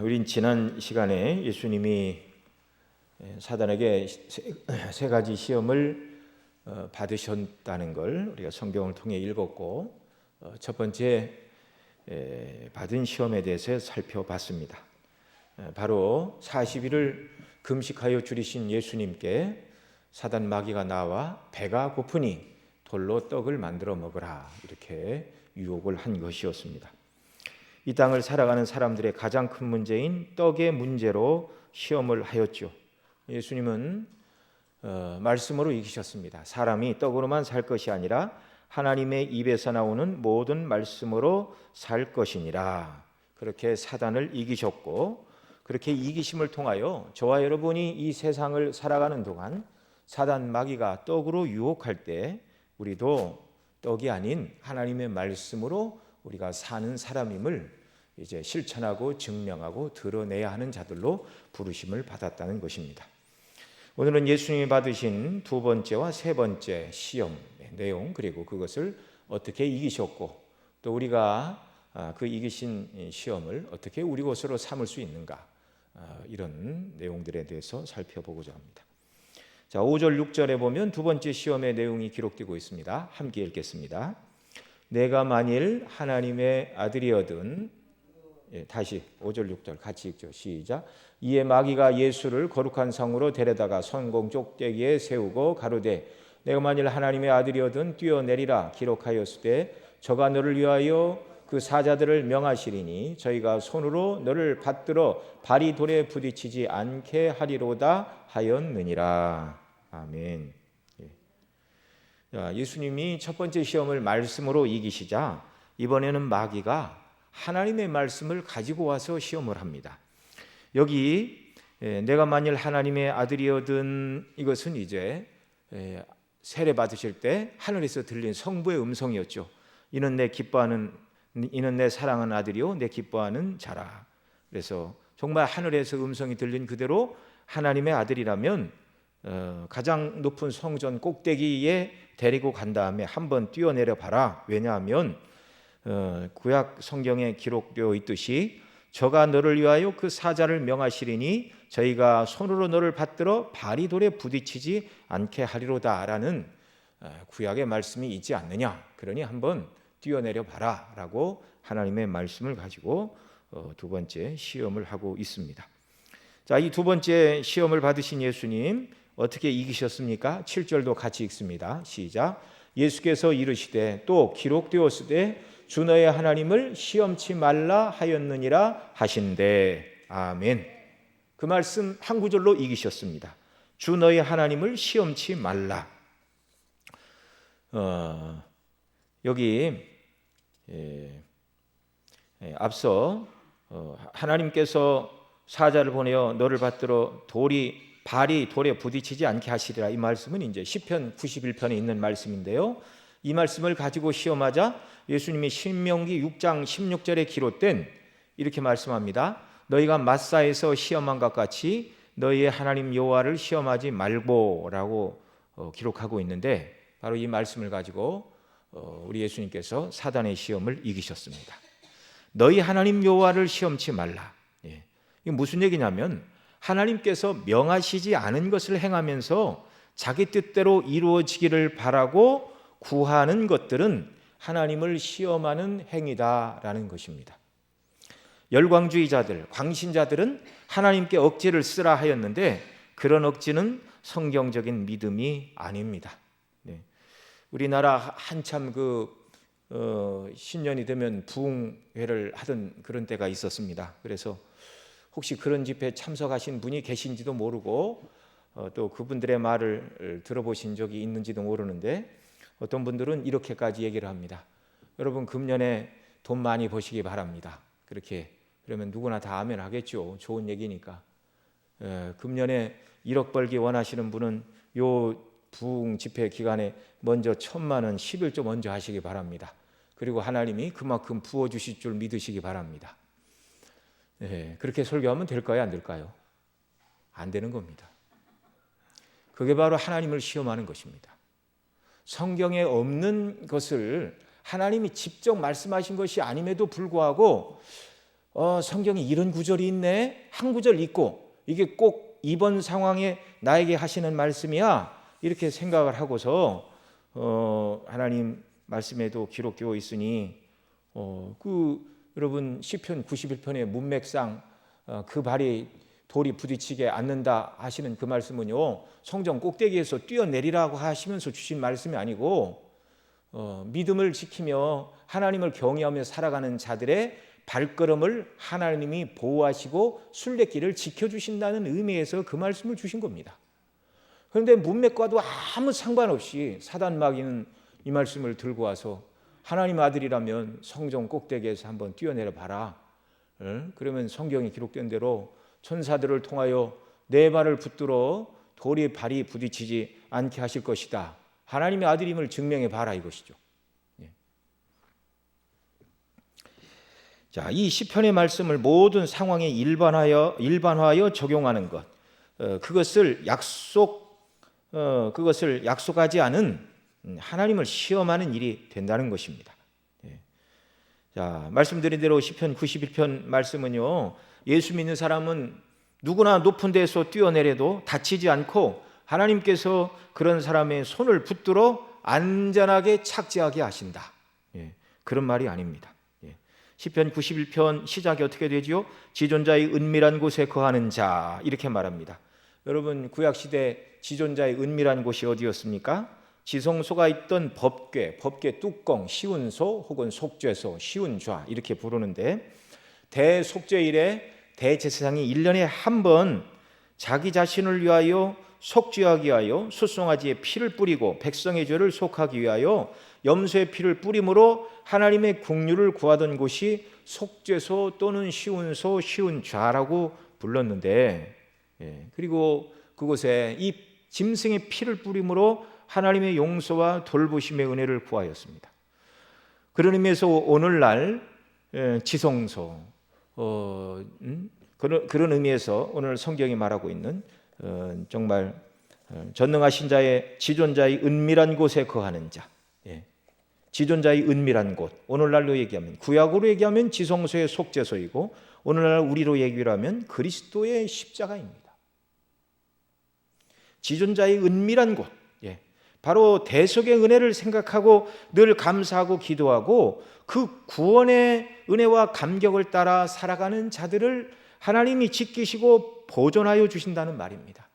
우린 지난 시간에 예수님이 사단에게 세 가지 시험을 받으셨다는 걸 우리가 성경을 통해 읽었고, 첫 번째 받은 시험에 대해서 살펴봤습니다. 바로 40일을 금식하여 줄이신 예수님께 사단 마귀가 나와 배가 고프니 돌로 떡을 만들어 먹으라, 이렇게 유혹을 한 것이었습니다. 이 땅을 살아가는 사람들의 가장 큰 문제인 떡의 문제로 시험을 하였죠. 예수님은 말씀으로 이기셨습니다. 사람이 떡으로만 살 것이 아니라 하나님의 입에서 나오는 모든 말씀으로 살 것이니라. 그렇게 사단을 이기셨고, 그렇게 이기심을 통하여 저와 여러분이 이 세상을 살아가는 동안 사단 마귀가 떡으로 유혹할 때 우리도 떡이 아닌 하나님의 말씀으로 우리가 사는 사람임을 이제 실천하고 증명하고 드러내야 하는 자들로 부르심을 받았다는 것입니다. 오늘은 예수님이 받으신 두 번째와 세 번째 시험의 내용, 그리고 그것을 어떻게 이기셨고, 또 우리가 그 이기신 시험을 어떻게 우리 것으로 삼을 수 있는가, 이런 내용들에 대해서 살펴보고자 합니다. 자, 5절 6절에 보면 두 번째 시험의 내용이 기록되고 있습니다. 함께 읽겠습니다. 내가 만일 하나님의 아들이어든, 다시 5절 6절 같이 읽죠. 시작. 이에 마귀가 예수를 거룩한 성으로 데려다가 성공 쪽대기에 세우고 가로되 내가 만일 하나님의 아들이어든 뛰어내리라 기록하였으되 저가 너를 위하여 그 사자들을 명하시리니 저희가 손으로 너를 받들어 발이 돌에 부딪히지 않게 하리로다 하였느니라. 아멘. 예수님이 첫 번째 시험을 말씀으로 이기시자 이번에는 마귀가 하나님의 말씀을 가지고 와서 시험을 합니다. 여기 내가 만일 하나님의 아들이어든, 이것은 이제 세례 받으실 때 하늘에서 들린 성부의 음성이었죠. 이는 내 사랑하는 아들이요 내 기뻐하는 자라. 그래서 정말 하늘에서 음성이 들린 그대로 하나님의 아들이라면 가장 높은 성전 꼭대기에 데리고 간 다음에 한번 뛰어내려 봐라. 왜냐하면 구약 성경에 기록되어 있듯이 저가 너를 위하여 그 사자를 명하시리니 저희가 손으로 너를 받들어 발이 돌에 부딪히지 않게 하리로다 라는 구약의 말씀이 있지 않느냐. 그러니 한번 뛰어내려 봐라 라고 하나님의 말씀을 가지고 두 번째 시험을 하고 있습니다. 자, 이 두 번째 시험을 받으신 예수님 어떻게 이기셨습니까? 7절도 같이 읽습니다. 시작. 예수께서 이르시되 또 기록되었으되 주 너의 하나님을 시험치 말라 하였느니라 하신대. 아멘. 그 말씀 한 구절로 이기셨습니다. 주 너의 하나님을 시험치 말라. 여기 앞서 하나님께서 사자를 보내어 너를 받들어 발이 돌에 부딪히지 않게 하시리라, 이 말씀은 이제 시편 91편에 있는 말씀인데요. 이 말씀을 가지고 시험하자 예수님이 신명기 6장 16절에 기록된 이렇게 말씀합니다. 너희가 마사에서 시험한 것 같이 너희의 하나님 여호와를 시험하지 말고 라고 기록하고 있는데, 바로 이 말씀을 가지고 우리 예수님께서 사단의 시험을 이기셨습니다. 너희 하나님 여호와를 시험치 말라. 이게 무슨 얘기냐면 하나님께서 명하시지 않은 것을 행하면서 자기 뜻대로 이루어지기를 바라고 구하는 것들은 하나님을 시험하는 행위다라는 것입니다. 열광주의자들, 광신자들은 하나님께 억지를 쓰라 하였는데 그런 억지는 성경적인 믿음이 아닙니다. 우리나라 한참 신년이 되면 부흥회를 하던 그런 때가 있었습니다. 그래서 혹시 그런 집회에 참석하신 분이 계신지도 모르고 또 그분들의 말을 들어보신 적이 있는지도 모르는데, 어떤 분들은 이렇게까지 얘기를 합니다. 여러분 금년에 돈 많이 버시기 바랍니다. 그러면 누구나 다 아멘 하겠죠. 좋은 얘기니까. 금년에 1억 벌기 원하시는 분은 요 부흥 집회 기간에 먼저 1,000만 원 11조 먼저 하시기 바랍니다. 그리고 하나님이 그만큼 부어주실 줄 믿으시기 바랍니다. 그렇게 설교하면 될까요? 안 될까요? 안 되는 겁니다. 그게 바로 하나님을 시험하는 것입니다. 성경에 없는 것을 하나님이 직접 말씀하신 것이 아님에도 불구하고 성경에 이런 구절이 있네, 한 구절 읽고 이게 꼭 이번 상황에 나에게 하시는 말씀이야, 이렇게 생각을 하고서 하나님 말씀에도 기록되어 있으니 여러분 시편 91편의 문맥상 그 발이 돌이 부딪히게 않는다 하시는 그 말씀은요, 성전 꼭대기에서 뛰어내리라고 하시면서 주신 말씀이 아니고 믿음을 지키며 하나님을 경외하며 살아가는 자들의 발걸음을 하나님이 보호하시고 순례길을 지켜주신다는 의미에서 그 말씀을 주신 겁니다. 그런데 문맥과도 아무 상관없이 사단 마귀는 이 말씀을 들고 와서 하나님 아들이라면 성전 꼭대기에서 한번 뛰어내려 봐라. 그러면 성경에 기록된 대로 천사들을 통하여 네 발을 붙들어 돌이 발이 부딪히지 않게 하실 것이다. 하나님의 아들임을 증명해 봐라, 이것이죠. 자, 이 시편의 말씀을 모든 상황에 일반화하여 적용하는 것, 그것을 약속하지 않은 하나님을 시험하는 일이 된다는 것입니다. 자, 말씀드린 대로 시편 91편 말씀은요, 예수 믿는 사람은 누구나 높은 데에서 뛰어내려도 다치지 않고 하나님께서 그런 사람의 손을 붙들어 안전하게 착지하게 하신다. 그런 말이 아닙니다. 시편 91편 시작이 어떻게 되지요? 지존자의 은밀한 곳에 거하는 자, 이렇게 말합니다. 여러분, 구약시대 지존자의 은밀한 곳이 어디였습니까? 지성소가 있던 법궤 뚜껑, 시운소 혹은 속죄소, 시운좌 이렇게 부르는데, 대속죄일에 대제사장이 1년에 한 번 자기 자신을 위하여 속죄하기 위하여 숫송아지의 피를 뿌리고 백성의 죄를 속하기 위하여 염소의 피를 뿌림으로 하나님의 긍휼을 구하던 곳이 속죄소 또는 시운소, 시운좌라고 불렀는데, 그리고 그곳에 이 짐승의 피를 뿌림으로 하나님의 용서와 돌보심의 은혜를 구하였습니다. 그런 의미에서 오늘날 지성소, 그런 의미에서 오늘 성경이 말하고 있는 정말 전능하신 자의 지존자의 은밀한 곳에 거하는 자, 지존자의 은밀한 곳, 오늘날로 얘기하면 구약으로 얘기하면 지성소의 속죄소이고 오늘날 우리로 얘기하면 그리스도의 십자가입니다. 지존자의 은밀한 곳, 바로 대속의 은혜를 생각하고 늘 감사하고 기도하고 그 구원의 은혜와 감격을 따라 살아가는 자들을 하나님이 지키시고 보존하여 주신다는 말입니다.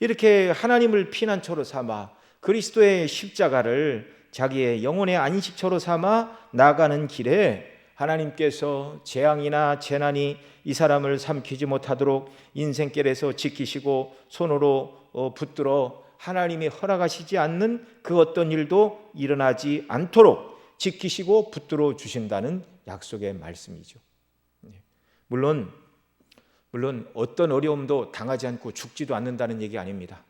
이렇게 하나님을 피난처로 삼아 그리스도의 십자가를 자기의 영혼의 안식처로 삼아 나가는 길에 하나님께서 재앙이나 재난이 이 사람을 삼키지 못하도록 인생길에서 지키시고 손으로 붙들어 하나님이 허락하시지 않는 그 어떤 일도 일어나지 않도록 지키시고 붙들어 주신다는 약속의 말씀이죠. 물론 어떤 어려움도 당하지 않고 죽지도 않는다는 얘기 아닙니다.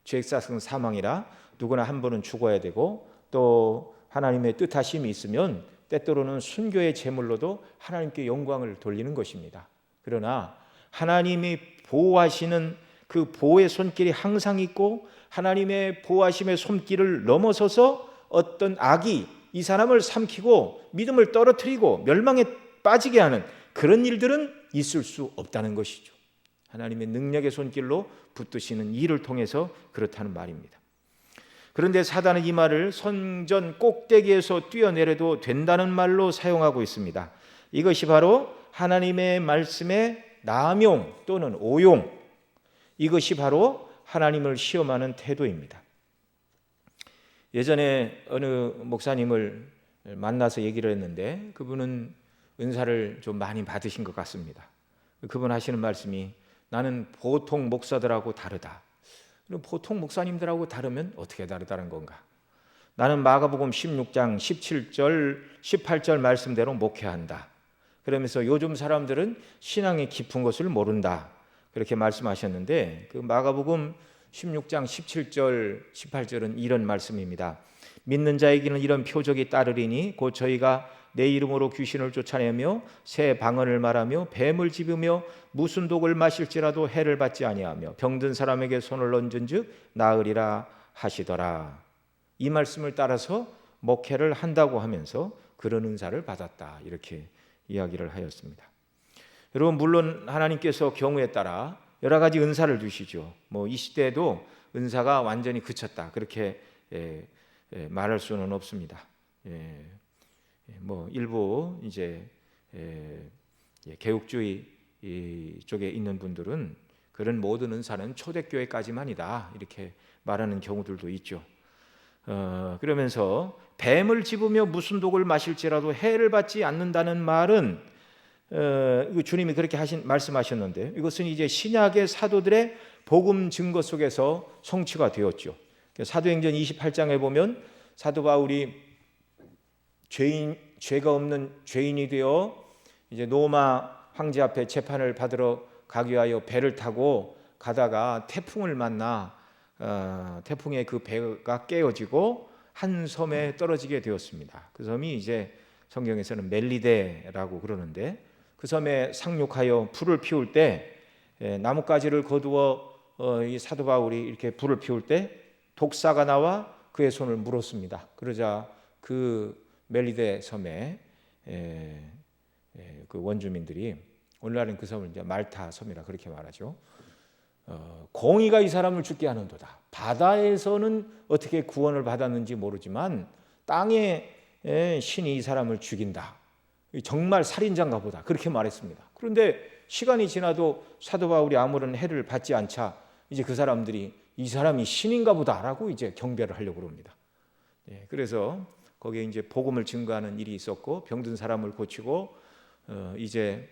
죄악성 사망이라 누구나 한 번은 죽어야 되고, 또 하나님의 뜻하심이 있으면 때때로는 순교의 제물로도 하나님께 영광을 돌리는 것입니다. 그러나 하나님이 보호하시는 그 보호의 손길이 항상 있고 하나님의 보호하심의 손길을 넘어서서 어떤 악이 이 사람을 삼키고 믿음을 떨어뜨리고 멸망에 빠지게 하는 그런 일들은 있을 수 없다는 것이죠. 하나님의 능력의 손길로 붙드시는 일을 통해서 그렇다는 말입니다. 그런데 사단은 이 말을 성전 꼭대기에서 뛰어내려도 된다는 말로 사용하고 있습니다. 이것이 바로 하나님의 말씀의 남용 또는 오용, 이것이 바로 하나님을 시험하는 태도입니다. 예전에 어느 목사님을 만나서 얘기를 했는데 그분은 은사를 좀 많이 받으신 것 같습니다. 그분 하시는 말씀이, 나는 보통 목사들하고 다르다. 보통 목사님들하고 다르면 어떻게 다르다는 건가? 나는 마가복음 16장 17절 18절 말씀대로 목회한다. 그러면서 요즘 사람들은 신앙의 깊은 것을 모른다, 그렇게 말씀하셨는데, 그 마가복음 16장 17절 18절은 이런 말씀입니다. 믿는 자에게는 이런 표적이 따르리니 곧 저희가 내 이름으로 귀신을 쫓아내며 새 방언을 말하며 뱀을 집으며 무슨 독을 마실지라도 해를 받지 아니하며 병든 사람에게 손을 얹은즉 나으리라 하시더라. 이 말씀을 따라서 목회를 한다고 하면서 그런 은사를 받았다, 이렇게 이야기를 하였습니다. 여러분, 물론 하나님께서 경우에 따라 여러 가지 은사를 주시죠. 이 시대에도 은사가 완전히 그쳤다, 그렇게 말할 수는 없습니다. 일부 이제 개혁주의 쪽에 있는 분들은 그런 모든 은사는 초대교회까지만이다, 이렇게 말하는 경우들도 있죠. 그러면서 뱀을 집으며 무슨 독을 마실지라도 해를 받지 않는다는 말은 주님이 그렇게 말씀하셨는데, 이것은 이제 신약의 사도들의 복음 증거 속에서 성취가 되었죠. 사도행전 28장에 보면 사도 바울이 죄가 없는 죄인이 되어 이제 로마 황제 앞에 재판을 받으러 가기 위하여 배를 타고 가다가 태풍을 만나 태풍에 그 배가 깨어지고 한 섬에 떨어지게 되었습니다. 그 섬이 이제 성경에서는 멜리데라고 그러는데, 그 섬에 상륙하여 불을 피울 때 나뭇가지를 거두어 이 사도 바울이 이렇게 불을 피울 때 독사가 나와 그의 손을 물었습니다. 그러자 그 멜리데 섬에 그 원주민들이, 오늘날은 그 섬을 이제 말타 섬이라 그렇게 말하죠. 공의가 이 사람을 죽게 하는도다. 바다에서는 어떻게 구원을 받았는지 모르지만 땅에 신이 이 사람을 죽인다. 정말 살인자인가 보다, 그렇게 말했습니다. 그런데 시간이 지나도 사도 바울이 아무런 해를 받지 않자 이제 그 사람들이 이 사람이 신인가 보다라고 이제 경배를 하려고 합니다. 그래서 거기에 이제 복음을 증거하는 일이 있었고, 병든 사람을 고치고 이제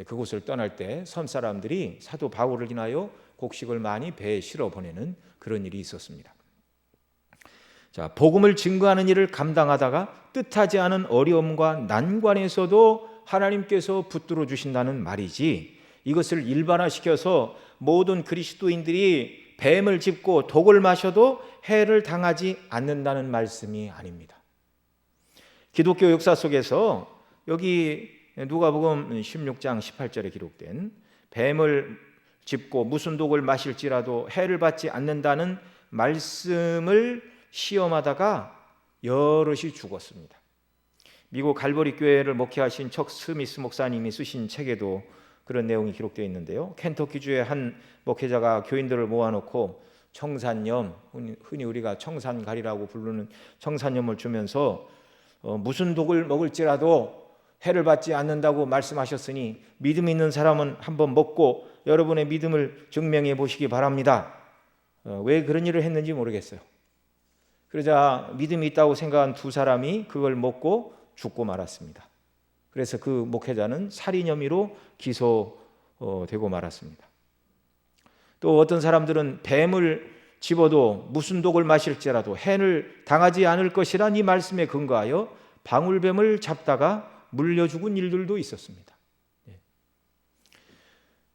그곳을 떠날 때 섬 사람들이 사도 바울을 인하여 곡식을 많이 배에 실어 보내는 그런 일이 있었습니다. 자, 복음을 증거하는 일을 감당하다가 뜻하지 않은 어려움과 난관에서도 하나님께서 붙들어 주신다는 말이지, 이것을 일반화시켜서 모든 그리스도인들이 뱀을 짚고 독을 마셔도 해를 당하지 않는다는 말씀이 아닙니다. 기독교 역사 속에서 여기 누가복음 16장 18절에 기록된 뱀을 짚고 무슨 독을 마실지라도 해를 받지 않는다는 말씀을 시험하다가 여럿이 죽었습니다. 미국 갈보리 교회를 목회하신 척 스미스 목사님이 쓰신 책에도 그런 내용이 기록되어 있는데요. 켄터키주의 한 목회자가 교인들을 모아놓고 청산염, 흔히 우리가 청산가리라고 부르는 청산염을 주면서 무슨 독을 먹을지라도 해를 받지 않는다고 말씀하셨으니 믿음 있는 사람은 한번 먹고 여러분의 믿음을 증명해 보시기 바랍니다. 왜 그런 일을 했는지 모르겠어요. 그러자 믿음이 있다고 생각한 두 사람이 그걸 먹고 죽고 말았습니다. 그래서 그 목회자는 살인 혐의로 기소되고 말았습니다. 또 어떤 사람들은 뱀을 집어도 무슨 독을 마실지라도 해를 당하지 않을 것이란 이 말씀에 근거하여 방울뱀을 잡다가 물려 죽은 일들도 있었습니다.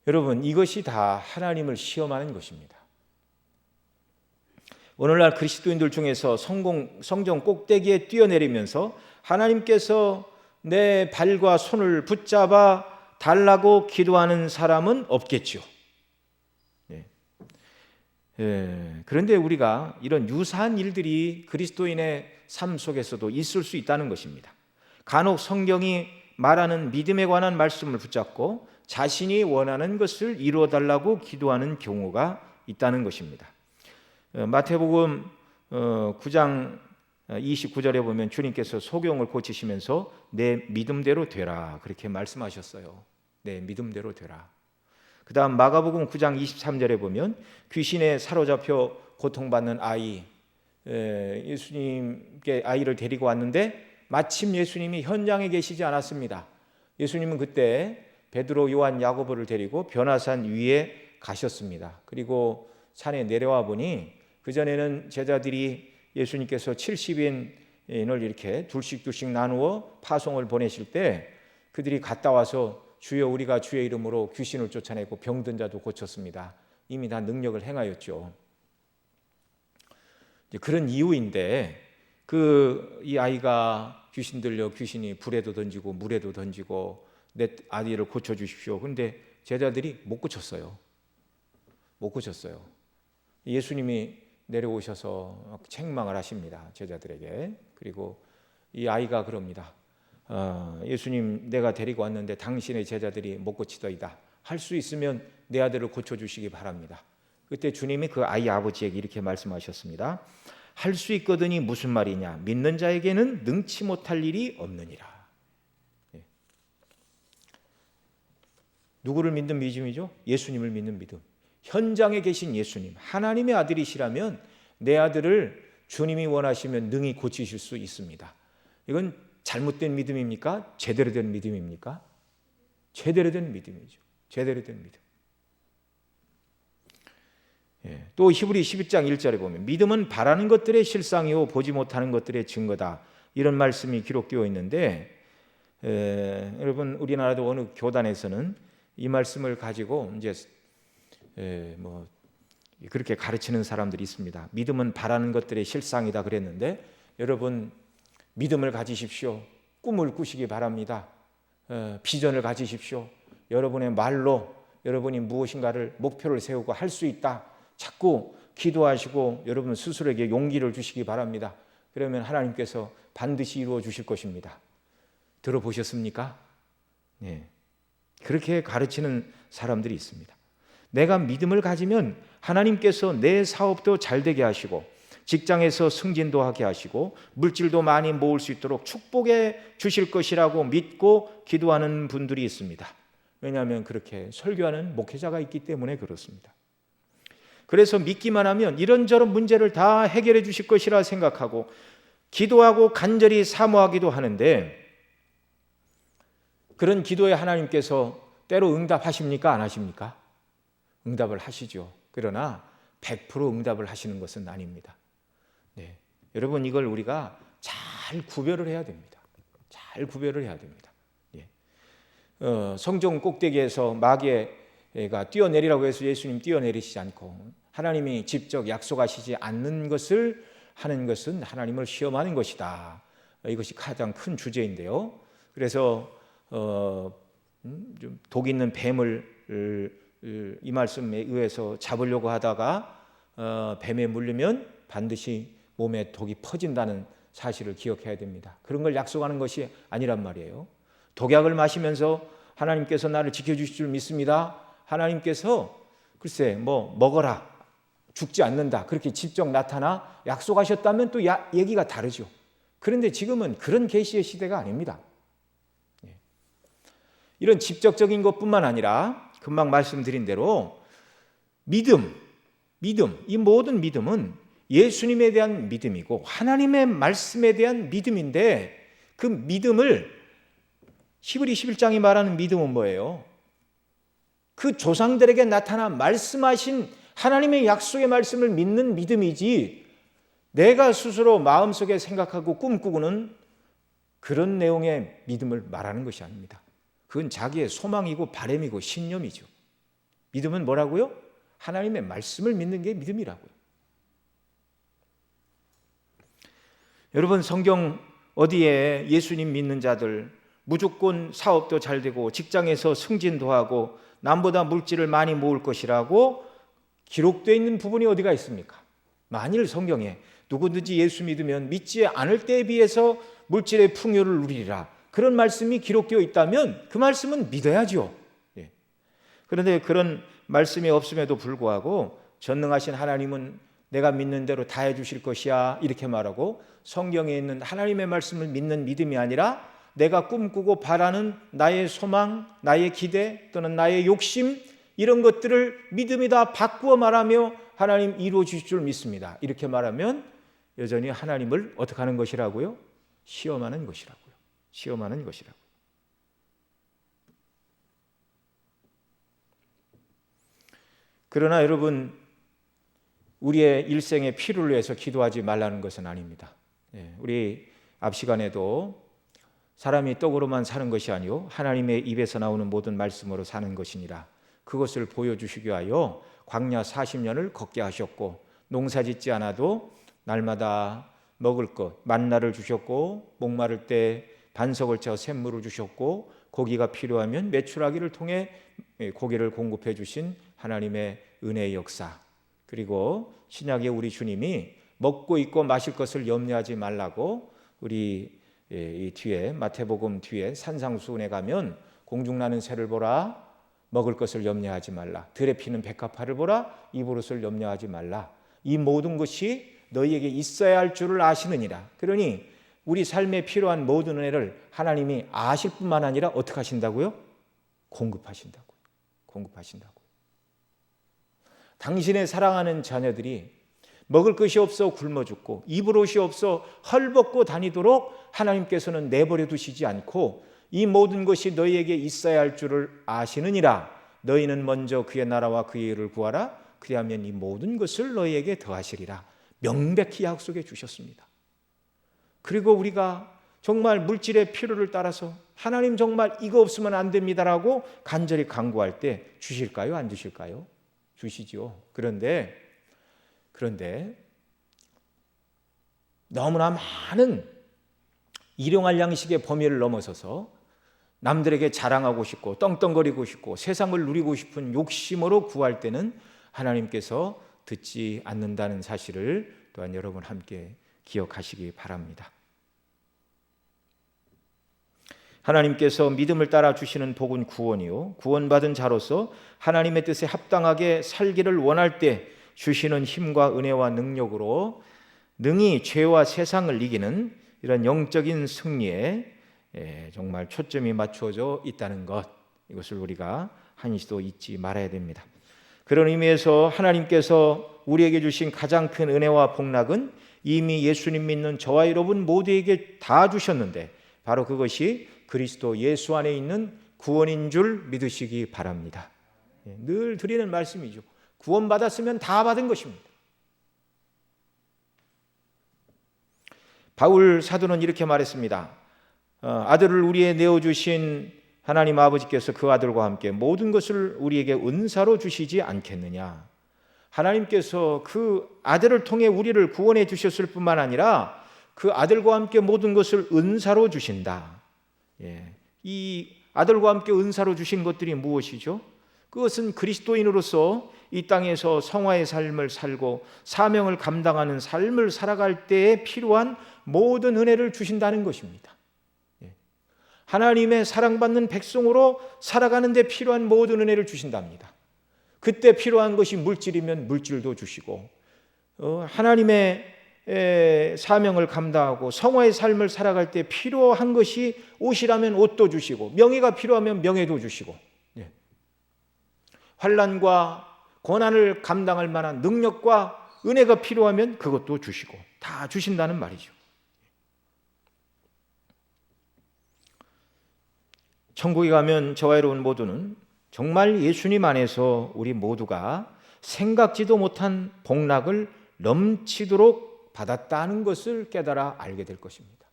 여러분, 이것이 다 하나님을 시험하는 것입니다. 오늘날 그리스도인들 중에서 성전 꼭대기에 뛰어내리면서 하나님께서 내 발과 손을 붙잡아 달라고 기도하는 사람은 없겠죠. 그런데 우리가 이런 유사한 일들이 그리스도인의 삶 속에서도 있을 수 있다는 것입니다. 간혹 성경이 말하는 믿음에 관한 말씀을 붙잡고 자신이 원하는 것을 이루어달라고 기도하는 경우가 있다는 것입니다. 마태복음 9장 29절에 보면 주님께서 소경을 고치시면서 내 믿음대로 되라, 그렇게 말씀하셨어요. 내 믿음대로 되라. 그 다음 마가복음 9장 23절에 보면 귀신에 사로잡혀 고통받는 아이, 예수님께 아이를 데리고 왔는데 마침 예수님이 현장에 계시지 않았습니다. 예수님은 그때 베드로, 요한, 야고보를 데리고 변화산 위에 가셨습니다. 그리고 산에 내려와 보니 그전에는 제자들이 예수님께서 70인을 이렇게 둘씩 나누어 파송을 보내실 때 그들이 갔다 와서 주여 우리가 주의 이름으로 귀신을 쫓아내고 병든 자도 고쳤습니다. 이미 다 능력을 행하였죠. 그런 이유인데 이 아이가 귀신 들려 귀신이 불에도 던지고 물에도 던지고 내 아이를 고쳐주십시오. 그런데 제자들이 못 고쳤어요. 예수님이 내려오셔서 책망을 하십니다. 제자들에게. 그리고 이 아이가 그럽니다. 예수님 내가 데리고 왔는데 당신의 제자들이 못 고치더이다. 할 수 있으면 내 아들을 고쳐주시기 바랍니다. 그때 주님이 그 아이 아버지에게 이렇게 말씀하셨습니다. 할 수 있거든이 무슨 말이냐? 믿는 자에게는 능치 못할 일이 없느니라. 누구를 믿는 믿음이죠? 예수님을 믿는 믿음. 현장에 계신 예수님, 하나님의 아들이시라면 내 아들을 주님이 원하시면 능히 고치실 수 있습니다. 이건 잘못된 믿음입니까? 제대로 된 믿음입니까? 제대로 된 믿음이죠. 제대로 된 믿음. 또 히브리 11장 1절에 보면 믿음은 바라는 것들의 실상이요 보지 못하는 것들의 증거다. 이런 말씀이 기록되어 있는데 여러분 우리나라도 어느 교단에서는 이 말씀을 가지고 이제 뭐 그렇게 가르치는 사람들이 있습니다. 믿음은 바라는 것들의 실상이다 그랬는데 여러분 믿음을 가지십시오. 꿈을 꾸시기 바랍니다. 비전을 가지십시오. 여러분의 말로 여러분이 무엇인가를 목표를 세우고 할 수 있다. 자꾸 기도하시고 여러분 스스로에게 용기를 주시기 바랍니다. 그러면 하나님께서 반드시 이루어 주실 것입니다. 들어보셨습니까? 네. 그렇게 가르치는 사람들이 있습니다. 내가 믿음을 가지면 하나님께서 내 사업도 잘 되게 하시고 직장에서 승진도 하게 하시고 물질도 많이 모을 수 있도록 축복해 주실 것이라고 믿고 기도하는 분들이 있습니다. 왜냐하면 그렇게 설교하는 목회자가 있기 때문에 그렇습니다. 그래서 믿기만 하면 이런저런 문제를 다 해결해 주실 것이라 생각하고 기도하고 간절히 사모하기도 하는데 그런 기도에 하나님께서 때로 응답하십니까? 안 하십니까? 응답을 하시죠. 그러나 100% 응답을 하시는 것은 아닙니다. 네. 여러분 이걸 우리가 잘 구별을 해야 됩니다. 잘 구별을 해야 됩니다. 예. 성전 꼭대기에서 마귀가 뛰어내리라고 해서 예수님 뛰어내리시지 않고 하나님이 직접 약속하시지 않는 것을 하는 것은 하나님을 시험하는 것이다. 이것이 가장 큰 주제인데요. 그래서 좀 독 있는 뱀을 이 말씀에 의해서 잡으려고 하다가 뱀에 물리면 반드시 몸에 독이 퍼진다는 사실을 기억해야 됩니다. 그런 걸 약속하는 것이 아니란 말이에요. 독약을 마시면서 하나님께서 나를 지켜주실 줄 믿습니다. 하나님께서 글쎄 뭐 먹어라 죽지 않는다 그렇게 직접 나타나 약속하셨다면 또 얘기가 다르죠. 그런데 지금은 그런 계시의 시대가 아닙니다. 이런 직접적인 것뿐만 아니라 금방 말씀드린 대로 믿음, 이 모든 믿음은 예수님에 대한 믿음이고 하나님의 말씀에 대한 믿음인데 그 믿음을 히브리 11장이 말하는 믿음은 뭐예요? 그 조상들에게 나타나 말씀하신 하나님의 약속의 말씀을 믿는 믿음이지 내가 스스로 마음속에 생각하고 꿈꾸고는 그런 내용의 믿음을 말하는 것이 아닙니다. 그건 자기의 소망이고 바람이고 신념이죠. 믿음은 뭐라고요? 하나님의 말씀을 믿는 게 믿음이라고요. 여러분 성경 어디에 예수님 믿는 자들 무조건 사업도 잘 되고 직장에서 승진도 하고 남보다 물질을 많이 모을 것이라고 기록되어 있는 부분이 어디가 있습니까? 만일 성경에 누구든지 예수 믿으면 믿지 않을 때에 비해서 물질의 풍요를 누리리라 그런 말씀이 기록되어 있다면 그 말씀은 믿어야죠. 그런데 그런 말씀이 없음에도 불구하고 전능하신 하나님은 내가 믿는 대로 다 해주실 것이야 이렇게 말하고 성경에 있는 하나님의 말씀을 믿는 믿음이 아니라 내가 꿈꾸고 바라는 나의 소망, 나의 기대 또는 나의 욕심 이런 것들을 믿음이다 바꾸어 말하며 하나님 이루어 주실 줄 믿습니다. 이렇게 말하면 여전히 하나님을 어떻게 하는 것이라고요? 시험하는 것이라고요. 시험하는 것이라고요. 그러나 여러분 우리의 일생의 필요를 위해서 기도하지 말라는 것은 아닙니다. 우리 앞 시간에도 사람이 떡으로만 사는 것이 아니요 하나님의 입에서 나오는 모든 말씀으로 사는 것이니라 그것을 보여주시기 위하여 광야 40년을 걷게 하셨고 농사짓지 않아도 날마다 먹을 것 만나를 주셨고 목마를 때 반석을 쳐 샘물을 주셨고 고기가 필요하면 메추라기를 통해 고기를 공급해 주신 하나님의 은혜의 역사 그리고 신약의 우리 주님이 먹고 입고 마실 것을 염려하지 말라고 우리 이 뒤에 마태복음 뒤에 산상수훈에 가면 공중나는 새를 보라, 먹을 것을 염려하지 말라, 들에 피는 백합화를 보라, 입으로를 염려하지 말라. 이 모든 것이 너희에게 있어야 할 줄을 아시느니라. 그러니 우리 삶에 필요한 모든 은혜를 하나님이 아실 뿐만 아니라 어떻게 하신다고요? 공급하신다고요. 당신의 사랑하는 자녀들이 먹을 것이 없어 굶어 죽고 입을 옷이 없어 헐벗고 다니도록 하나님께서는 내버려 두시지 않고 이 모든 것이 너희에게 있어야 할 줄을 아시느니라. 너희는 먼저 그의 나라와 그의 의를 구하라. 그리하면 이 모든 것을 너희에게 더하시리라. 명백히 약속해 주셨습니다. 그리고 우리가 정말 물질의 필요를 따라서 하나님 정말 이거 없으면 안 됩니다라고 간절히 간구할 때 주실까요? 안 주실까요? 주시죠. 그런데 너무나 많은 일용할 양식의 범위를 넘어서서 남들에게 자랑하고 싶고 떵떵거리고 싶고 세상을 누리고 싶은 욕심으로 구할 때는 하나님께서 듣지 않는다는 사실을 또한 여러분 함께 기억하시기 바랍니다. 하나님께서 믿음을 따라 주시는 복은 구원이요, 구원받은 자로서 하나님의 뜻에 합당하게 살기를 원할 때 주시는 힘과 은혜와 능력으로 능히 죄와 세상을 이기는 이런 영적인 승리에 정말 초점이 맞추어져 있다는 것, 이것을 우리가 한시도 잊지 말아야 됩니다. 그런 의미에서 하나님께서 우리에게 주신 가장 큰 은혜와 복락은 이미 예수님 믿는 저와 여러분 모두에게 다 주셨는데 바로 그것이 그리스도 예수 안에 있는 구원인 줄 믿으시기 바랍니다. 늘 드리는 말씀이죠. 구원받았으면 다 받은 것입니다. 바울 사도는 이렇게 말했습니다. 아들을 우리에 내어주신 하나님 아버지께서 그 아들과 함께 모든 것을 우리에게 은사로 주시지 않겠느냐. 하나님께서 그 아들을 통해 우리를 구원해 주셨을 뿐만 아니라 그 아들과 함께 모든 것을 은사로 주신다. 이 아들과 함께 은사로 주신 것들이 무엇이죠? 그것은 그리스도인으로서 이 땅에서 성화의 삶을 살고 사명을 감당하는 삶을 살아갈 때에 필요한 모든 은혜를 주신다는 것입니다. 하나님의 사랑받는 백성으로 살아가는 데 필요한 모든 은혜를 주신답니다. 그때 필요한 것이 물질이면 물질도 주시고 하나님의 사명을 감당하고 성화의 삶을 살아갈 때 필요한 것이 옷이라면 옷도 주시고 명예가 필요하면 명예도 주시고 환난과 고난을 감당할 만한 능력과 은혜가 필요하면 그것도 주시고 다 주신다는 말이죠. 천국에 가면 저와 여러분 모두는 정말 예수님 안에서 우리 모두가 생각지도 못한 복락을 넘치도록 받았다는 것을 깨달아 알게 될 것입니다.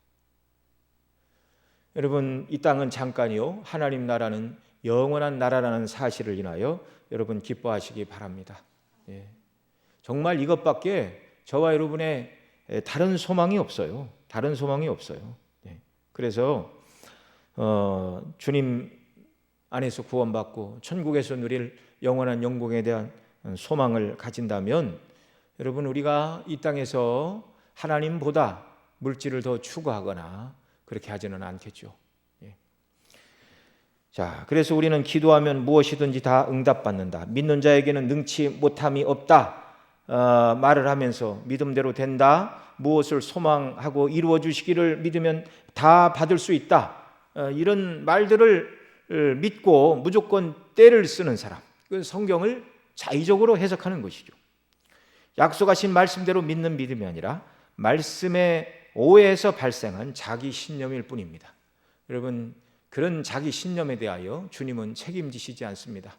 여러분, 이 땅은 잠깐이요, 하나님 나라는 영원한 나라라는 사실을 인하여 여러분 기뻐하시기 바랍니다. 정말 이것밖에 저와 여러분의 다른 소망이 없어요. 다른 소망이 없어요. 그래서 주님 안에서 구원받고 천국에서 누릴 영원한 영광에 대한 소망을 가진다면 여러분, 우리가 이 땅에서 하나님보다 물질을 더 추구하거나 그렇게 하지는 않겠죠. 자, 그래서 우리는 기도하면 무엇이든지 다 응답받는다. 믿는 자에게는 능치 못함이 없다. 말을 하면서 믿음대로 된다. 무엇을 소망하고 이루어 주시기를 믿으면 다 받을 수 있다. 이런 말들을 믿고 무조건 때를 쓰는 사람, 그 성경을 자의적으로 해석하는 것이죠. 약속하신 말씀대로 믿는 믿음이 아니라 말씀의 오해에서 발생한 자기 신념일 뿐입니다. 여러분, 그런 자기 신념에 대하여 주님은 책임지시지 않습니다.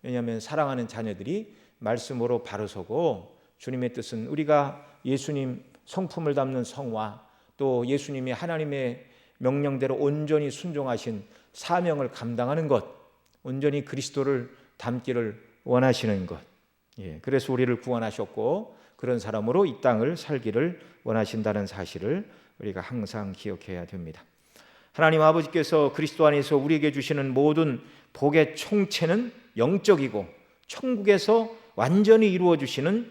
왜냐하면 사랑하는 자녀들이 말씀으로 바로 서고 주님의 뜻은 우리가 예수님 성품을 담는 성화, 또 예수님이 하나님의 명령대로 온전히 순종하신 사명을 감당하는 것, 온전히 그리스도를 닮기를 원하시는 것. 그래서 우리를 구원하셨고 그런 사람으로 이 땅을 살기를 원하신다는 사실을 우리가 항상 기억해야 됩니다. 하나님 아버지께서 그리스도 안에서 우리에게 주시는 모든 복의 총체는 영적이고 천국에서 완전히 이루어 주시는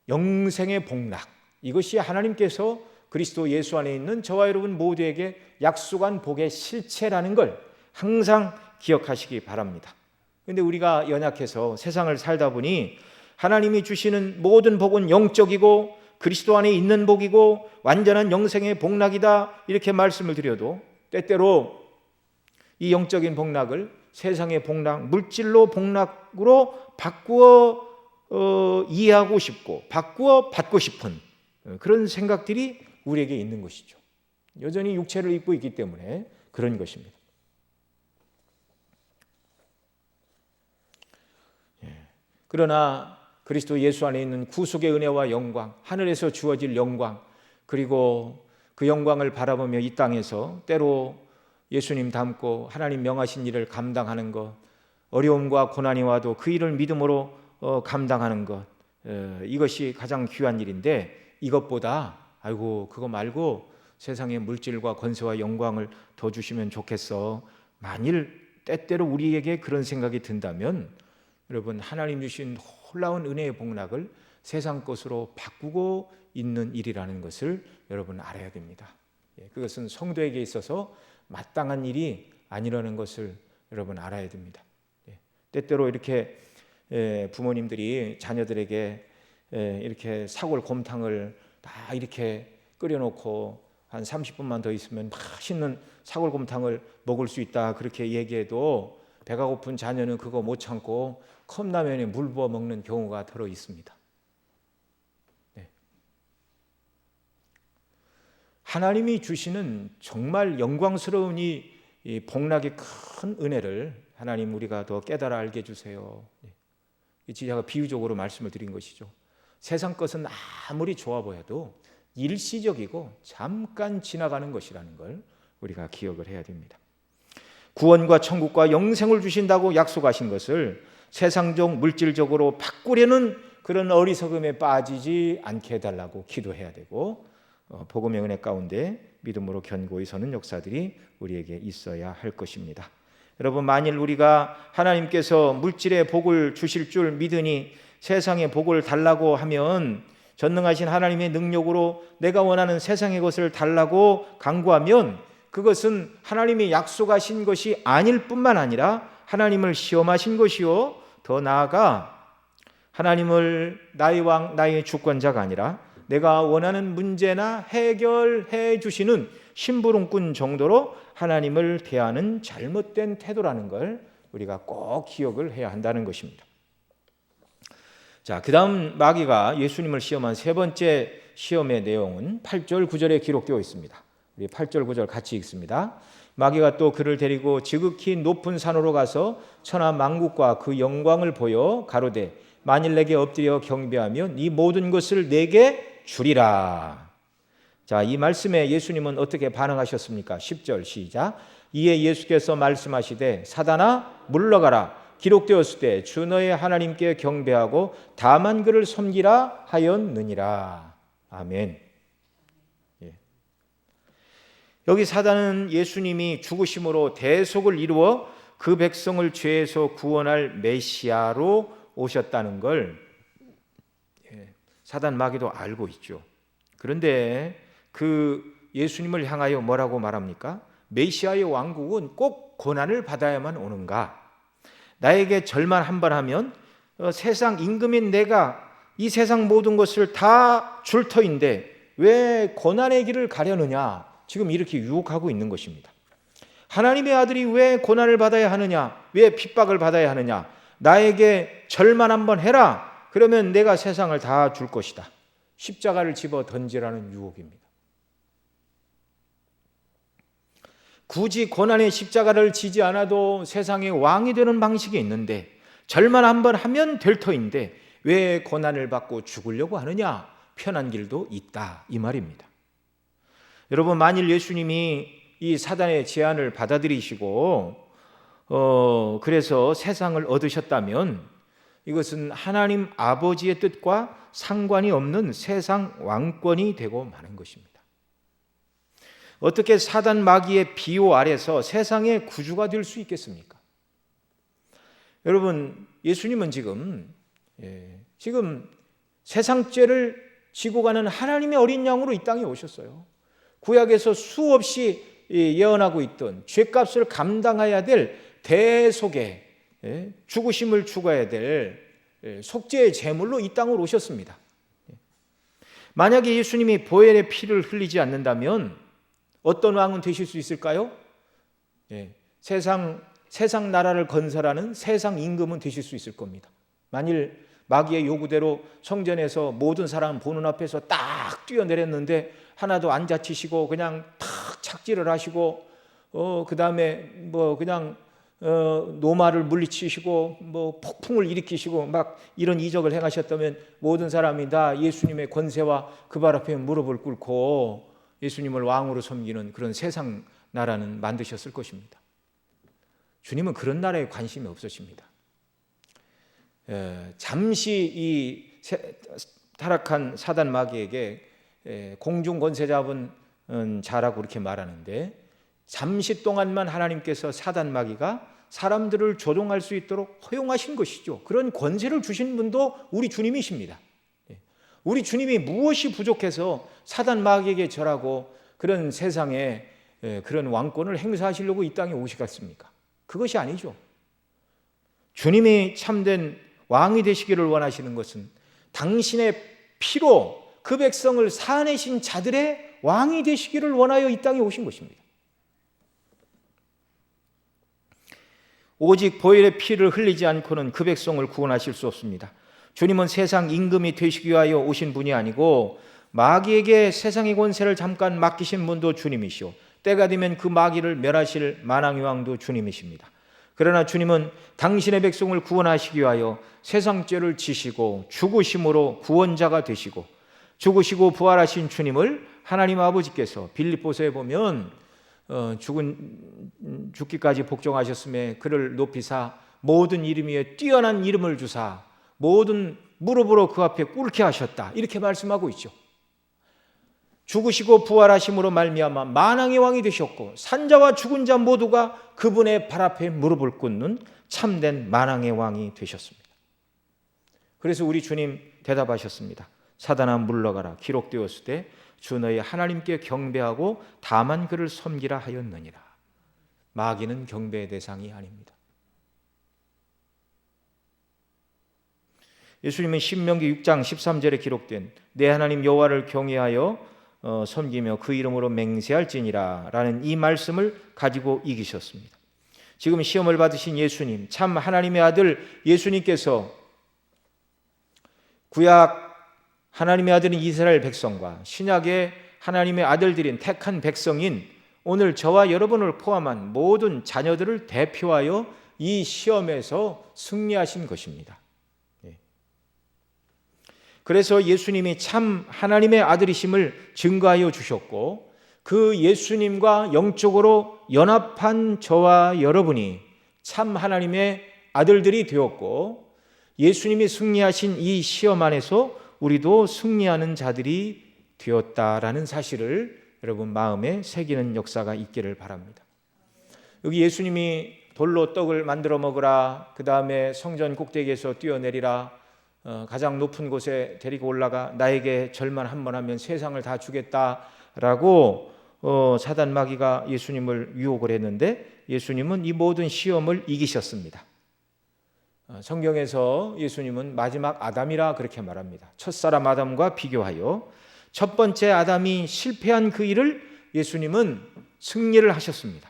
영생의 복락, 이것이 하나님께서 그리스도 예수 안에 있는 저와 여러분 모두에게 약속한 복의 실체라는 걸 항상 기억하시기 바랍니다. 그런데 우리가 연약해서 세상을 살다 보니 하나님이 주시는 모든 복은 영적이고 그리스도 안에 있는 복이고 완전한 영생의 복락이다 이렇게 말씀을 드려도 때때로 이 영적인 복락을 세상의 복락, 물질로 복락으로 바꾸어 이해하고 싶고 바꾸어 받고 싶은 그런 생각들이 우리에게 있는 것이죠. 여전히 육체를 입고 있기 때문에 그런 것입니다. 그러나 그리스도 예수 안에 있는 구속의 은혜와 영광, 하늘에서 주어질 영광, 그리고 그 영광을 바라보며 이 땅에서 때로 예수님 닮고 하나님 명하신 일을 감당하는 것, 어려움과 고난이 와도 그 일을 믿음으로 감당하는 것, 이것이 가장 귀한 일인데 이것보다 아이고 그거 말고 세상의 물질과 권세와 영광을 더 주시면 좋겠어. 만일 때때로 우리에게 그런 생각이 든다면 여러분 하나님 주신 놀라운 은혜의 복락을 세상 것으로 바꾸고 있는 일이라는 것을 여러분 알아야 됩니다. 그것은 성도에게 있어서 마땅한 일이 아니라는 것을 여러분 알아야 됩니다. 때때로 이렇게 부모님들이 자녀들에게 이렇게 사골곰탕을 다 이렇게 끓여놓고 한 30분만 더 있으면 맛있는 사골곰탕을 먹을 수 있다 그렇게 얘기해도 배가 고픈 자녀는 그거 못 참고 컵라면에 물 부어 먹는 경우가 들어 있습니다. 하나님이 주시는 정말 영광스러운 이 복락의 큰 은혜를 하나님 우리가 더 깨달아 알게 해주세요. 제가 비유적으로 말씀을 드린 것이죠. 세상 것은 아무리 좋아 보여도 일시적이고 잠깐 지나가는 것이라는 걸 우리가 기억을 해야 됩니다. 구원과 천국과 영생을 주신다고 약속하신 것을 세상적 물질적으로 바꾸려는 그런 어리석음에 빠지지 않게 해달라고 기도해야 되고 복음의 은혜 가운데 믿음으로 견고히 서는 역사들이 우리에게 있어야 할 것입니다. 여러분 만일 우리가 하나님께서 물질의 복을 주실 줄 믿으니 세상의 복을 달라고 하면 전능하신 하나님의 능력으로 내가 원하는 세상의 것을 달라고 간구하면 그것은 하나님이 약속하신 것이 아닐 뿐만 아니라 하나님을 시험하신 것이요 더 나아가 하나님을 나의 왕 나의 주권자가 아니라 내가 원하는 문제나 해결해 주시는 심부름꾼 정도로 하나님을 대하는 잘못된 태도라는 걸 우리가 꼭 기억을 해야 한다는 것입니다. 자, 그 다음 마귀가 예수님을 시험한 세 번째 시험의 내용은 8절 9절에 기록되어 있습니다. 우리 8절 9절 같이 읽습니다. 마귀가 또 그를 데리고 지극히 높은 산으로 가서 천하 만국과 그 영광을 보여 가로되 만일 내게 엎드려 경배하면 이 모든 것을 내게 주리라. 자, 이 말씀에 예수님은 어떻게 반응하셨습니까? 10절 시작. 이에 예수께서 말씀하시되 사단아 물러가라. 기록되었을 때 주 너의 하나님께 경배하고 다만 그를 섬기라 하였느니라. 아멘. 여기 사단은 예수님이 죽으심으로 대속을 이루어 그 백성을 죄에서 구원할 메시아로 오셨다는 걸 사단 마귀도 알고 있죠. 그런데 그 예수님을 향하여 뭐라고 말합니까? 메시아의 왕국은 꼭 고난을 받아야만 오는가? 나에게 절만 한 번 하면 세상 임금인 내가 이 세상 모든 것을 다 줄 터인데 왜 고난의 길을 가려느냐? 지금 이렇게 유혹하고 있는 것입니다. 하나님의 아들이 왜 고난을 받아야 하느냐? 왜 핍박을 받아야 하느냐? 나에게 절만 한번 해라. 그러면 내가 세상을 다 줄 것이다. 십자가를 집어 던지라는 유혹입니다. 굳이 고난의 십자가를 지지 않아도 세상의 왕이 되는 방식이 있는데 절만 한번 하면 될 터인데 왜 고난을 받고 죽으려고 하느냐? 편한 길도 있다 이 말입니다. 여러분 만일 예수님이 이 사단의 제안을 받아들이시고 그래서 세상을 얻으셨다면 이것은 하나님 아버지의 뜻과 상관이 없는 세상 왕권이 되고 마는 것입니다. 어떻게 사단 마귀의 비호 아래서 세상의 구주가 될 수 있겠습니까? 여러분 예수님은 지금 세상 죄를 지고 가는 하나님의 어린 양으로 이 땅에 오셨어요. 구약에서 수없이 예언하고 있던 죄값을 감당해야 될 대속의 죽으심을 죽어야 될 속죄의 제물로 이 땅으로 오셨습니다. 만약에 예수님이 보혈의 피를 흘리지 않는다면 어떤 왕은 되실 수 있을까요? 세상 나라를 건설하는 세상 임금은 되실 수 있을 겁니다. 만일 마귀의 요구대로 성전에서 모든 사람 보는 앞에서 딱 뛰어내렸는데 하나도 안 다치시고 그냥 탁 착지를 하시고 그 다음에 그냥 노마를 물리치시고 폭풍을 일으키시고 막 이런 이적을 행하셨다면 모든 사람이 다 예수님의 권세와 그 발 앞에 무릎을 꿇고 예수님을 왕으로 섬기는 그런 세상 나라는 만드셨을 것입니다. 주님은 그런 나라에 관심이 없으십니다. 잠시 이 타락한 사단 마귀에게 공중 권세 잡은 자라고 그렇게 말하는데, 잠시 동안만 하나님께서 사단 마귀가 사람들을 조종할 수 있도록 허용하신 것이죠. 그런 권세를 주신 분도 우리 주님이십니다. 우리 주님이 무엇이 부족해서 사단 마귀에게 절하고 그런 세상에 그런 왕권을 행사하시려고 이 땅에 오시겠습니까? 그것이 아니죠. 주님이 참된 왕이 되시기를 원하시는 것은 당신의 피로 그 백성을 사내신 자들의 왕이 되시기를 원하여 이 땅에 오신 것입니다. 오직 보혈의 피를 흘리지 않고는 그 백성을 구원하실 수 없습니다. 주님은 세상 임금이 되시기 위하여 오신 분이 아니고 마귀에게 세상의 권세를 잠깐 맡기신 분도 주님이시오, 때가 되면 그 마귀를 멸하실 만왕의 왕도 주님이십니다. 그러나 주님은 당신의 백성을 구원하시기 위하여 세상 죄를 지시고 죽으심으로 구원자가 되시고, 죽으시고 부활하신 주님을 하나님 아버지께서 빌립보서에 보면 죽기까지 복종하셨음에 그를 높이사 모든 이름 위에 뛰어난 이름을 주사 모든 무릎으로 그 앞에 꿇게 하셨다, 이렇게 말씀하고 있죠. 죽으시고 부활하심으로 말미암아 만왕의 왕이 되셨고 산자와 죽은 자 모두가 그분의 발 앞에 무릎을 꿇는 참된 만왕의 왕이 되셨습니다. 그래서 우리 주님 대답하셨습니다. 사단아 물러가라, 기록되었으되 주 너희 하나님께 경배하고 다만 그를 섬기라 하였느니라. 마귀는 경배의 대상이 아닙니다. 예수님은 신명기 6장 13절에 기록된 내 하나님 여호와를 경외하여 섬기며 그 이름으로 맹세할지니라 라는 이 말씀을 가지고 이기셨습니다. 지금 시험을 받으신 예수님, 참 하나님의 아들 예수님께서 구약 하나님의 아들인 이스라엘 백성과 신약의 하나님의 아들들인 택한 백성인 오늘 저와 여러분을 포함한 모든 자녀들을 대표하여 이 시험에서 승리하신 것입니다. 그래서 예수님이 참 하나님의 아들이심을 증거하여 주셨고, 그 예수님과 영적으로 연합한 저와 여러분이 참 하나님의 아들들이 되었고, 예수님이 승리하신 이 시험 안에서 우리도 승리하는 자들이 되었다라는 사실을 여러분 마음에 새기는 역사가 있기를 바랍니다. 여기 예수님이 돌로 떡을 만들어 먹으라, 그 다음에 성전 꼭대기에서 뛰어내리라, 가장 높은 곳에 데리고 올라가 나에게 절만 한 번 하면 세상을 다 주겠다라고 사단 마귀가 예수님을 유혹을 했는데 예수님은 이 모든 시험을 이기셨습니다. 성경에서 예수님은 마지막 아담이라 그렇게 말합니다. 첫사람 아담과 비교하여 첫 번째 아담이 실패한 그 일을 예수님은 승리를 하셨습니다.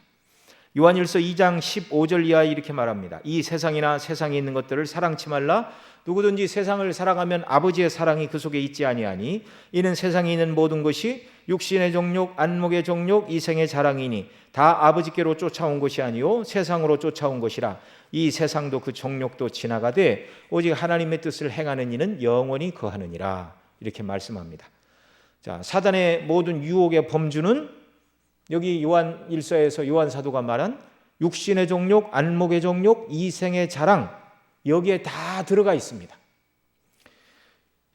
요한일서 2장 15절 이하에 이렇게 말합니다. 이 세상이나 세상에 있는 것들을 사랑치 말라. 누구든지 세상을 사랑하면 아버지의 사랑이 그 속에 있지 아니하니 이는 세상에 있는 모든 것이 육신의 정욕, 안목의 정욕, 이생의 자랑이니 다 아버지께로 쫓아온 것이 아니요 세상으로 쫓아온 것이라. 이 세상도 그 정욕도 지나가되 오직 하나님의 뜻을 행하는 이는 영원히 거하느니라. 이렇게 말씀합니다. 자, 사단의 모든 유혹의 범주는 여기 요한 1서에서 요한 사도가 말한 육신의 정욕, 안목의 정욕, 이생의 자랑, 여기에 다 들어가 있습니다.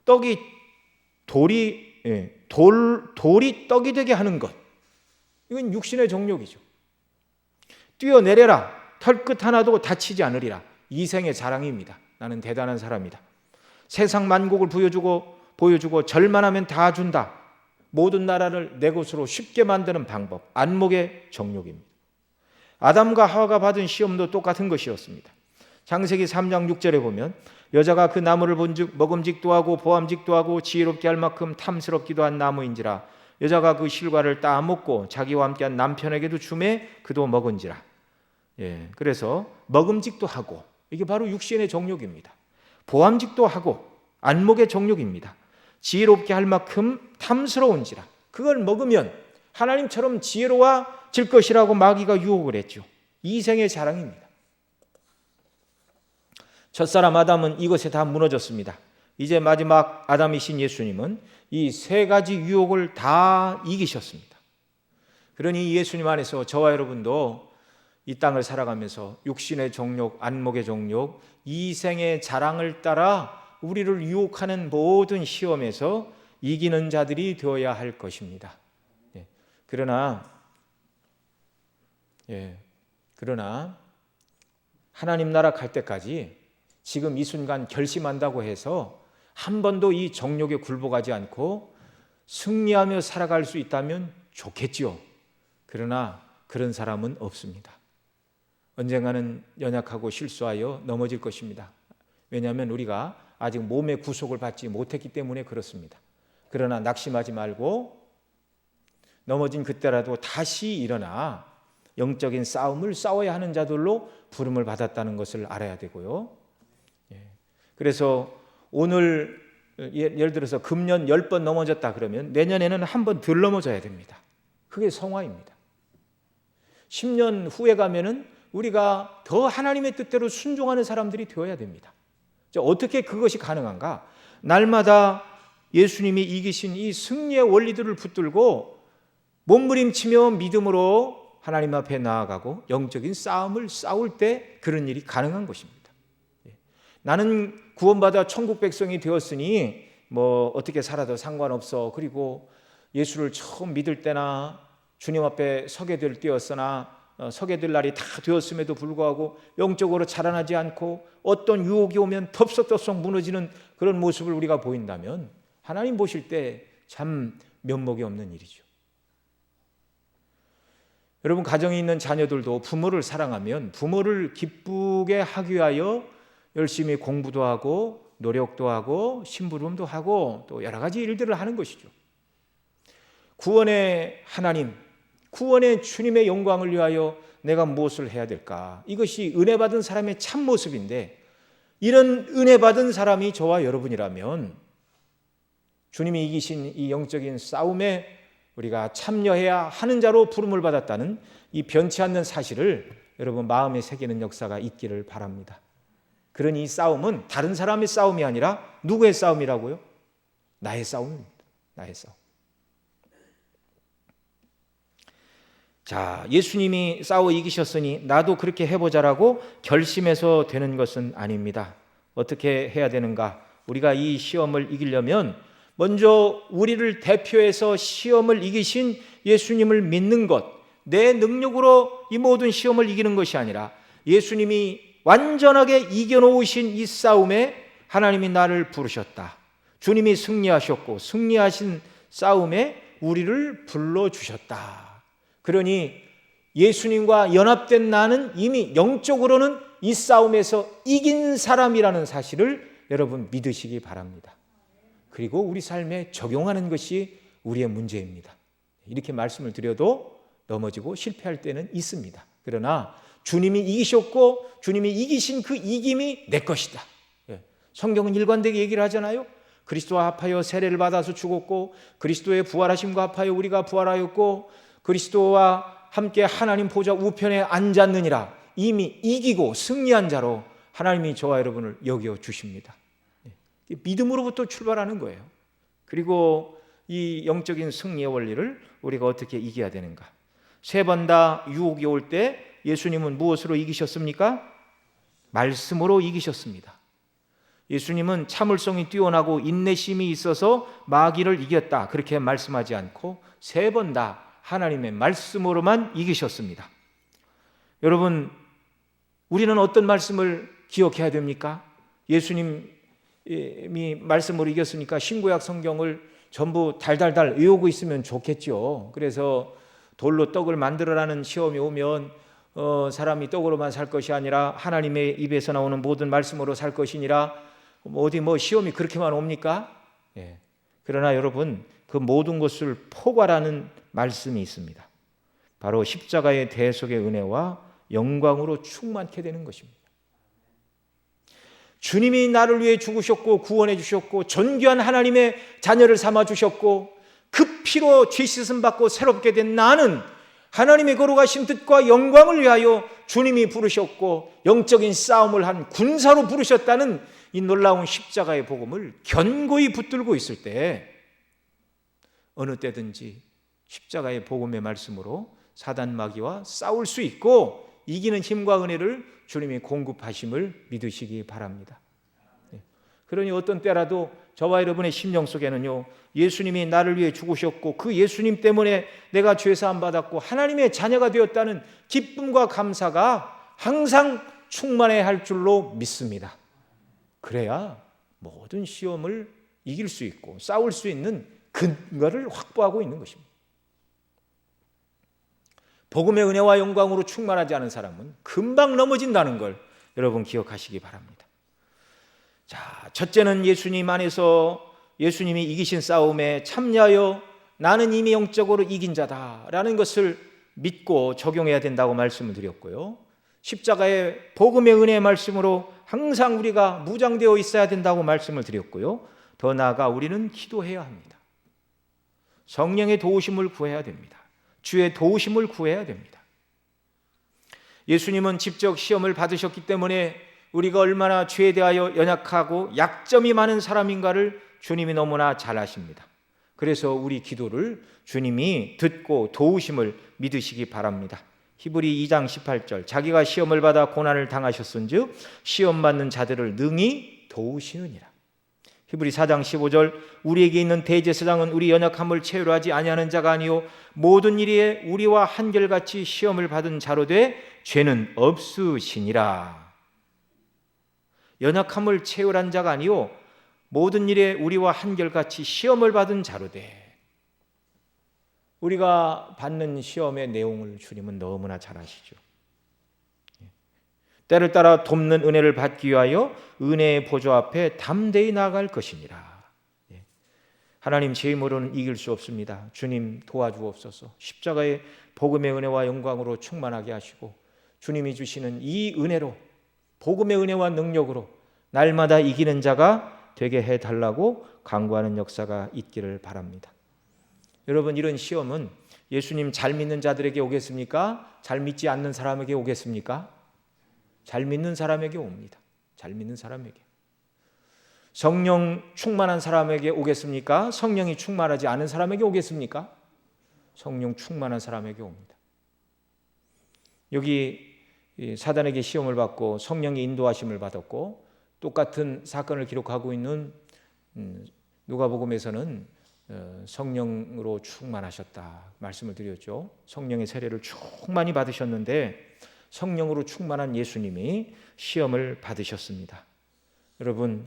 돌이 떡이 되게 하는 것, 이건 육신의 정욕이죠. 뛰어내려라, 털끝 하나도 다치지 않으리라, 이생의 자랑입니다. 나는 대단한 사람이다. 세상 만국을 부여주고 보여주고 절만하면 다 준다. 모든 나라를 내 것으로 쉽게 만드는 방법, 안목의 정욕입니다. 아담과 하와가 받은 시험도 똑같은 것이었습니다. 창세기 3장 6절에 보면 여자가 그 나무를 본즉 먹음직도 하고 보암직도 하고 지혜롭게 할 만큼 탐스럽기도 한 나무인지라 여자가 그 실과를 따먹고 자기와 함께한 남편에게도 주매 그도 먹은지라. 그래서 먹음직도 하고, 이게 바로 육신의 정욕입니다. 보암직도 하고 안목의 정욕입니다. 지혜롭게 할 만큼 탐스러운지라. 그걸 먹으면 하나님처럼 지혜로워질 것이라고 마귀가 유혹을 했죠. 이생의 자랑입니다. 첫사람 아담은 이것에 다 무너졌습니다. 이제 마지막 아담이신 예수님은 이 세 가지 유혹을 다 이기셨습니다. 그러니 예수님 안에서 저와 여러분도 이 땅을 살아가면서 육신의 정욕, 안목의 정욕, 이생의 자랑을 따라 우리를 유혹하는 모든 시험에서 이기는 자들이 되어야 할 것입니다. 그러나 하나님 나라 갈 때까지 지금 이 순간 결심한다고 해서 한 번도 이 정욕에 굴복하지 않고 승리하며 살아갈 수 있다면 좋겠지요. 그러나 그런 사람은 없습니다. 언젠가는 연약하고 실수하여 넘어질 것입니다. 왜냐하면 우리가 아직 몸의 구속을 받지 못했기 때문에 그렇습니다. 그러나 낙심하지 말고 넘어진 그때라도 다시 일어나 영적인 싸움을 싸워야 하는 자들로 부름을 받았다는 것을 알아야 되고요. 그래서 오늘 예를 들어서 금년 10번 넘어졌다 그러면 내년에는 한 번 덜 넘어져야 됩니다. 그게 성화입니다. 10년 후에 가면은 우리가 더 하나님의 뜻대로 순종하는 사람들이 되어야 됩니다. 어떻게 그것이 가능한가? 날마다 예수님이 이기신 이 승리의 원리들을 붙들고 몸부림치며 믿음으로 하나님 앞에 나아가고 영적인 싸움을 싸울 때 그런 일이 가능한 것입니다. 나는 구원받아 천국 백성이 되었으니 뭐 어떻게 살아도 상관없어. 그리고 예수를 처음 믿을 때나 주님 앞에 서게 될 때였으나 서게 될 날이 다 되었음에도 불구하고 영적으로 자라나지 않고 어떤 유혹이 오면 덥석덥석 무너지는 그런 모습을 우리가 보인다면 하나님 보실 때 참 면목이 없는 일이죠. 여러분, 가정에 있는 자녀들도 부모를 사랑하면 부모를 기쁘게 하기 위하여 열심히 공부도 하고 노력도 하고 심부름도 하고 또 여러 가지 일들을 하는 것이죠. 구원의 하나님, 구원의 주님의 영광을 위하여 내가 무엇을 해야 될까? 이것이 은혜 받은 사람의 참 모습인데, 이런 은혜 받은 사람이 저와 여러분이라면 주님이 이기신 이 영적인 싸움에 우리가 참여해야 하는 자로 부름을 받았다는 이 변치 않는 사실을 여러분 마음에 새기는 역사가 있기를 바랍니다. 그러니 이 싸움은 다른 사람의 싸움이 아니라 누구의 싸움이라고요? 나의 싸움입니다. 나의 싸움. 자, 예수님이 싸워 이기셨으니 나도 그렇게 해보자라고 결심해서 되는 것은 아닙니다. 어떻게 해야 되는가? 우리가 이 시험을 이기려면 먼저 우리를 대표해서 시험을 이기신 예수님을 믿는 것, 내 능력으로 이 모든 시험을 이기는 것이 아니라 예수님이 완전하게 이겨놓으신 이 싸움에 하나님이 나를 부르셨다. 주님이 승리하셨고 승리하신 싸움에 우리를 불러주셨다. 그러니 예수님과 연합된 나는 이미 영적으로는 이 싸움에서 이긴 사람이라는 사실을 여러분 믿으시기 바랍니다. 그리고 우리 삶에 적용하는 것이 우리의 문제입니다. 이렇게 말씀을 드려도 넘어지고 실패할 때는 있습니다. 그러나 주님이 이기셨고 주님이 이기신 그 이김이 내 것이다. 성경은 일관되게 얘기를 하잖아요. 그리스도와 합하여 세례를 받아서 죽었고 그리스도의 부활하심과 합하여 우리가 부활하였고 그리스도와 함께 하나님 보좌 우편에 앉았느니라. 이미 이기고 승리한 자로 하나님이 저와 여러분을 여겨 주십니다. 믿음으로부터 출발하는 거예요. 그리고 이 영적인 승리의 원리를 우리가 어떻게 이겨야 되는가? 세 번 다 유혹이 올 때 예수님은 무엇으로 이기셨습니까? 말씀으로 이기셨습니다. 예수님은 참을성이 뛰어나고 인내심이 있어서 마귀를 이겼다 그렇게 말씀하지 않고 세 번 다 하나님의 말씀으로만 이기셨습니다. 여러분, 우리는 어떤 말씀을 기억해야 됩니까? 예수님 이미 말씀으로 이겼으니까 신구약 성경을 전부 달달달 외우고 있으면 좋겠죠. 그래서 돌로 떡을 만들어라는 시험이 오면 사람이 떡으로만 살 것이 아니라 하나님의 입에서 나오는 모든 말씀으로 살 것이니라. 어디 시험이 그렇게만 옵니까? 예. 그러나 여러분, 그 모든 것을 포괄하는 말씀이 있습니다. 바로 십자가의 대속의 은혜와 영광으로 충만케 되는 것입니다. 주님이 나를 위해 죽으셨고 구원해 주셨고 존귀한 하나님의 자녀를 삼아 주셨고 그 피로 죄 씻음 받고 새롭게 된 나는 하나님의 거룩하신 뜻과 영광을 위하여 주님이 부르셨고 영적인 싸움을 한 군사로 부르셨다는 이 놀라운 십자가의 복음을 견고히 붙들고 있을 때 어느 때든지 십자가의 복음의 말씀으로 사단 마귀와 싸울 수 있고 이기는 힘과 은혜를 주님이 공급하심을 믿으시기 바랍니다. 그러니 어떤 때라도 저와 여러분의 심령 속에는요, 예수님이 나를 위해 죽으셨고 그 예수님 때문에 내가 죄사함 받았고 하나님의 자녀가 되었다는 기쁨과 감사가 항상 충만해야 할 줄로 믿습니다. 그래야 모든 시험을 이길 수 있고 싸울 수 있는 근거를 확보하고 있는 것입니다. 복음의 은혜와 영광으로 충만하지 않은 사람은 금방 넘어진다는 걸 여러분 기억하시기 바랍니다. 자, 첫째는 예수님 안에서 예수님이 이기신 싸움에 참여하여 나는 이미 영적으로 이긴 자다라는 것을 믿고 적용해야 된다고 말씀을 드렸고요. 십자가의 복음의 은혜의 말씀으로 항상 우리가 무장되어 있어야 된다고 말씀을 드렸고요. 더 나아가 우리는 기도해야 합니다. 성령의 도우심을 구해야 됩니다. 주의 도우심을 구해야 됩니다. 예수님은 직접 시험을 받으셨기 때문에 우리가 얼마나 죄에 대하여 연약하고 약점이 많은 사람인가를 주님이 너무나 잘 아십니다. 그래서 우리 기도를 주님이 듣고 도우심을 믿으시기 바랍니다. 히브리 2장 18절 자기가 시험을 받아 고난을 당하셨은즉 시험 받는 자들을 능히 도우시느니라. 히브리 4장 15절 우리에게 있는 대제사장은 우리 연약함을 채우려 하지 아니하는 자가 아니요 모든 일에 우리와 한결같이 시험을 받은 자로 돼 죄는 없으시니라. 연약함을 채우란 자가 아니요 모든 일에 우리와 한결같이 시험을 받은 자로 돼. 우리가 받는 시험의 내용을 주님은 너무나 잘 아시죠. 때를 따라 돕는 은혜를 받기 위하여 은혜의 보좌 앞에 담대히 나아갈 것이니라. 하나님 제 힘으로는 이길 수 없습니다. 주님 도와주옵소서. 십자가의 복음의 은혜와 영광으로 충만하게 하시고 주님이 주시는 이 은혜로 복음의 은혜와 능력으로 날마다 이기는 자가 되게 해달라고 간구하는 역사가 있기를 바랍니다. 여러분, 이런 시험은 예수님 잘 믿는 자들에게 오겠습니까? 잘 믿지 않는 사람에게 오겠습니까? 잘 믿는 사람에게 옵니다. 잘 믿는 사람에게. 성령 충만한 사람에게 오겠습니까? 성령이 충만하지 않은 사람에게 오겠습니까? 성령 충만한 사람에게 옵니다. 여기 사단에게 시험을 받고 성령의 인도하심을 받았고 똑같은 사건을 기록하고 있는 누가복음에서는 성령으로 충만하셨다 말씀을 드렸죠. 성령의 세례를 충만히 받으셨는데 성령으로 충만한 예수님이 시험을 받으셨습니다. 여러분,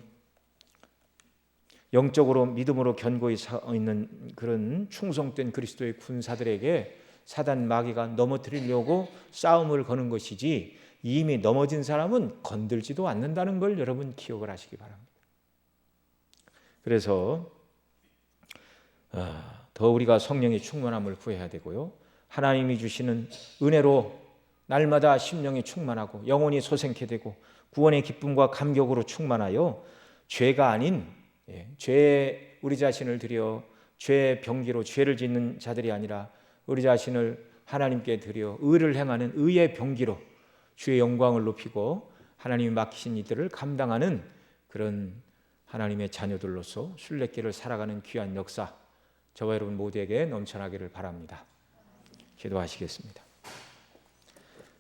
영적으로 믿음으로 견고히 서 있는 그런 충성된 그리스도의 군사들에게 사단 마귀가 넘어뜨리려고 싸움을 거는 것이지 이미 넘어진 사람은 건들지도 않는다는 걸 여러분 기억을 하시기 바랍니다. 그래서 더 우리가 성령의 충만함을 구해야 되고요. 하나님이 주시는 은혜로 날마다 심령이 충만하고 영혼이 소생케 되고 구원의 기쁨과 감격으로 충만하여 죄가 아닌 죄에 우리 자신을 드려 죄의 병기로 죄를 짓는 자들이 아니라 우리 자신을 하나님께 드려 의를 행하는 의의 병기로 주의 영광을 높이고 하나님이 맡기신 이들을 감당하는 그런 하나님의 자녀들로서 순례길을 살아가는 귀한 역사 저와 여러분 모두에게 넘쳐나기를 바랍니다. 기도하시겠습니다.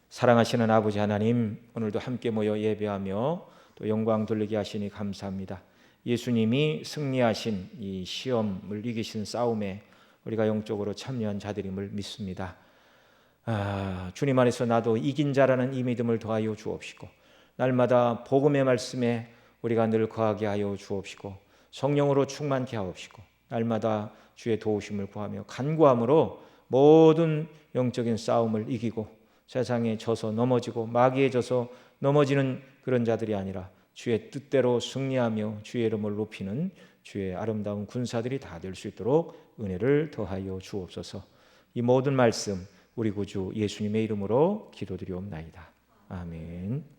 사랑하시는 아버지 하나님, 오늘도 함께 모여 예배하며 또 영광 돌리게 하시니 감사합니다. 예수님이 승리하신 이 시험을 이기신 싸움에 우리가 영적으로 참여한 자들임을 믿습니다. 주님 안에서 나도 이긴 자라는 이 믿음을 더하여 주옵시고 날마다 복음의 말씀에 우리가 늘 거하게 하여 주옵시고 성령으로 충만케 하옵시고 날마다 주의 도우심을 구하며 간구함으로 모든 영적인 싸움을 이기고 세상에 져서 넘어지고 마귀에 져서 넘어지는 그런 자들이 아니라 주의 뜻대로 승리하며 주의 이름을 높이는 주의 아름다운 군사들이 다 될 수 있도록 은혜를 더하여 주옵소서. 이 모든 말씀 우리 구주 예수님의 이름으로 기도드리옵나이다. 아멘.